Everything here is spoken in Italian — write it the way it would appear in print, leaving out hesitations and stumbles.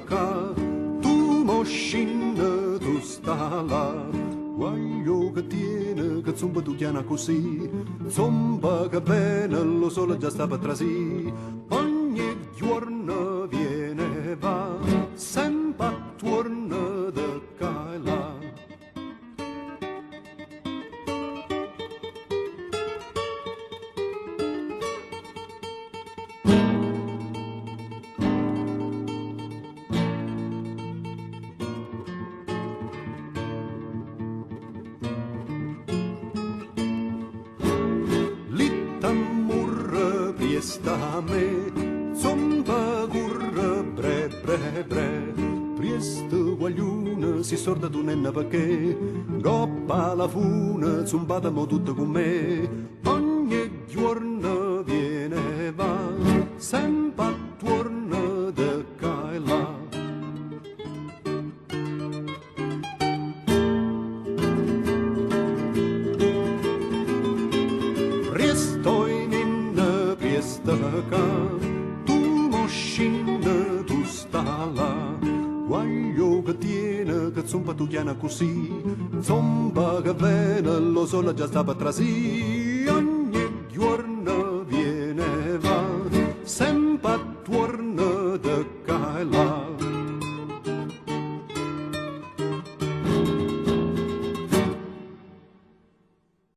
Ca tu moșină, tu sta la guaio che tiene, che zumba tu chiana così, zumba che bene, lo sole già sta per trasì, ogni giorno viene e va, sempre torna da ca e là. Sta me, zomba gurra bre bre bre, priesto guagliuna si sorda tu nenna perché, goppa la funa, zombatamo tutto con me, ogni giorno viene e va, sempre torna da ca e là. Ca tu moșină, tu sta la guaio che tiene, che zomba tu chiana così, zomba che vene, lo sole già sta per trasì.